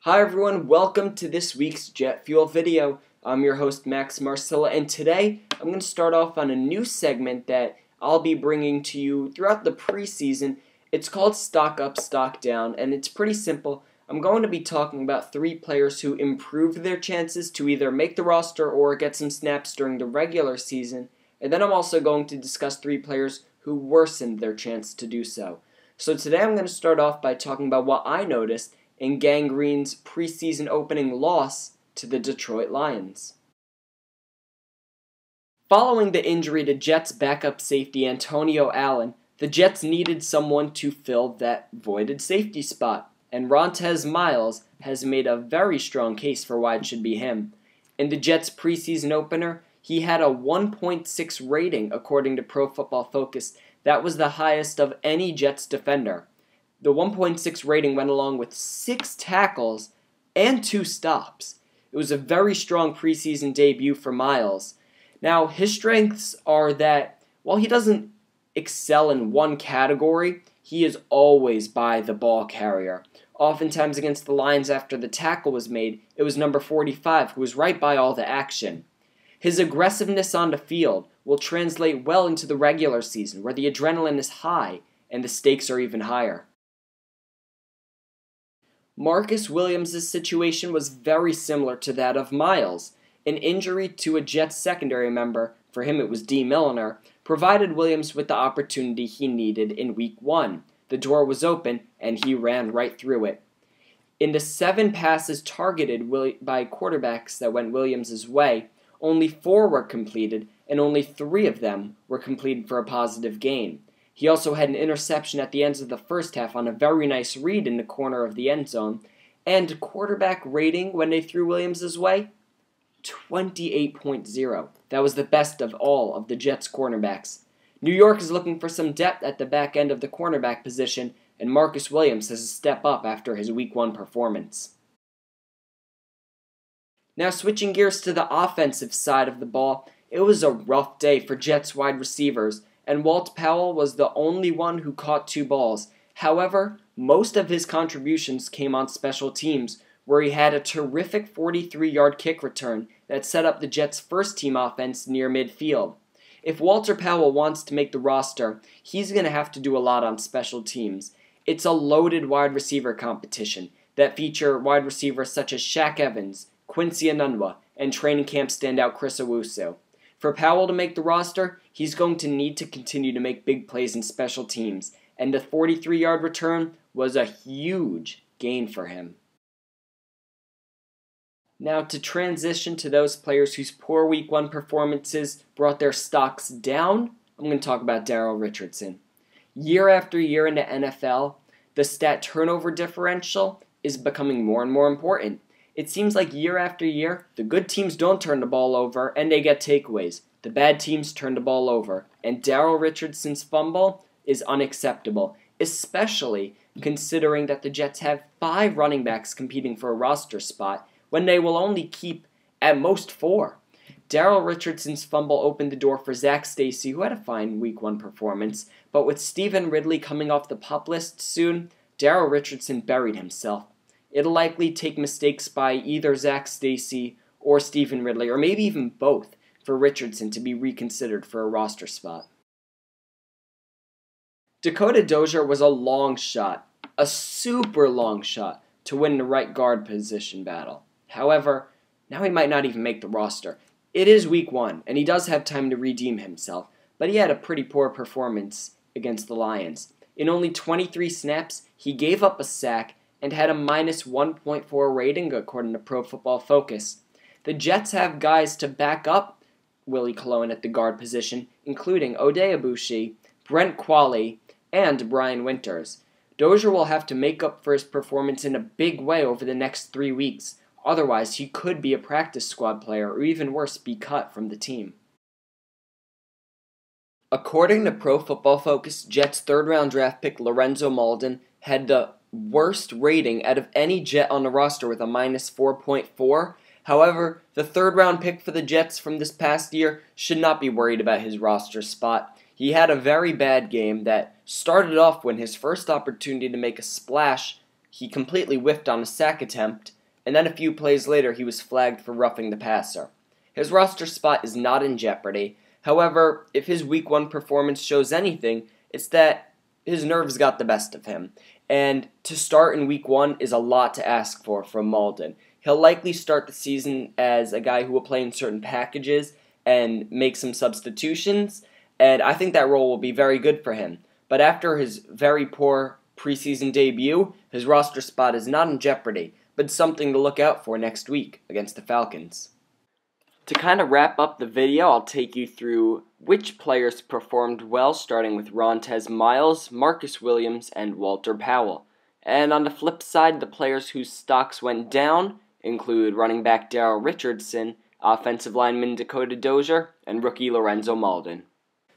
Hi everyone, welcome to this week's Jet Fuel video. I'm your host Max Marcilla, and today I'm going to start off on a new segment that I'll be bringing to you throughout the preseason. It's called Stock Up, Stock Down, and it's pretty simple. I'm going to be talking about 3 players who improved their chances to either make the roster or get some snaps during the regular season, and then I'm also going to discuss 3 players who worsened their chance to do so. So today I'm going to start off by talking about what I noticed in Gang Green's preseason opening loss to the Detroit Lions. Following the injury to Jets backup safety Antonio Allen, the Jets needed someone to fill that voided safety spot, and Rontez Miles has made a very strong case for why it should be him. In the Jets preseason opener, he had a 1.6 rating according to Pro Football Focus. That was the highest of any Jets defender. The 1.6 rating went along with 6 tackles and 2 stops. It was a very strong preseason debut for Miles. Now, his strengths are that while he doesn't excel in one category, he is always by the ball carrier. Oftentimes against the Lions after the tackle was made, it was number 45 who was right by all the action. His aggressiveness on the field will translate well into the regular season, where the adrenaline is high and the stakes are even higher. Marcus Williams' situation was very similar to that of Miles. An injury to a Jets secondary member, for him it was D. Milliner, provided Williams with the opportunity he needed in Week 1. The door was open, and he ran right through it. In the 7 passes targeted by quarterbacks that went Williams' way, only 4 were completed, and only 3 of them were completed for a positive gain. He also had an interception at the end of the first half on a very nice read in the corner of the end zone. And quarterback rating when they threw Williams' way? 28.0. That was the best of all of the Jets' cornerbacks. New York is looking for some depth at the back end of the cornerback position, and Marcus Williams has to step up after his Week 1 performance. Now switching gears to the offensive side of the ball, it was a rough day for Jets wide receivers, and Walt Powell was the only one who caught 2 balls. However, most of his contributions came on special teams, where he had a terrific 43-yard kick return that set up the Jets' first-team offense near midfield. If Walter Powell wants to make the roster, he's going to have to do a lot on special teams. It's a loaded wide receiver competition that feature wide receivers such as Shaq Evans, Quincy Enunwa, and training camp standout Chris Owusu. For Powell to make the roster, he's going to need to continue to make big plays in special teams, and the 43-yard return was a huge gain for him. Now to transition to those players whose poor Week 1 performances brought their stocks down, I'm going to talk about Daryl Richardson. Year after year in the NFL, the stat turnover differential is becoming more and more important. It seems like year after year, the good teams don't turn the ball over and they get takeaways. The bad teams turn the ball over. And Daryl Richardson's fumble is unacceptable, especially considering that the Jets have 5 running backs competing for a roster spot when they will only keep at most 4. Daryl Richardson's fumble opened the door for Zach Stacy, who had a fine Week 1 performance, but with Stephen Ridley coming off the PUP list soon, Daryl Richardson buried himself. It'll likely take mistakes by either Zach Stacy or Stephen Ridley, or maybe even both, for Richardson to be reconsidered for a roster spot. Dakota Dozier was a long shot, a super long shot, to win the right guard position battle. However, now he might not even make the roster. It is Week 1, and he does have time to redeem himself, but he had a pretty poor performance against the Lions. In only 23 snaps, he gave up a sack and had a minus 1.4 rating according to Pro Football Focus. The Jets have guys to back up Willie Colon at the guard position, including Oday Abushi, Brent Qualley, and Brian Winters. Dozier will have to make up for his performance in a big way over the next 3 weeks. Otherwise, he could be a practice squad player, or even worse, be cut from the team. According to Pro Football Focus, Jets' 3rd-round draft pick Lorenzo Mauldin had the worst rating out of any Jet on the roster with a minus 4.4. However, the 3rd-round pick for the Jets from this past year should not be worried about his roster spot. He had a very bad game that started off when his first opportunity to make a splash, he completely whiffed on a sack attempt, and then a few plays later he was flagged for roughing the passer. His roster spot is not in jeopardy. However, if his Week 1 performance shows anything, it's that his nerves got the best of him. And to start in Week 1 is a lot to ask for from Malden. He'll likely start the season as a guy who will play in certain packages and make some substitutions, and I think that role will be very good for him. But after his very poor preseason debut, his roster spot is not in jeopardy, but something to look out for next week against the Falcons. To kind of wrap up the video, I'll take you through which players performed well, starting with Rontez Miles, Marcus Williams, and Walter Powell. And on the flip side, the players whose stocks went down include running back Darrell Richardson, offensive lineman Dakota Dozier, and rookie Lorenzo Malden.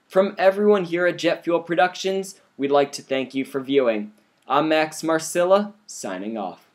From everyone here at Jet Fuel Productions, we'd like to thank you for viewing. I'm Marcilla, signing off.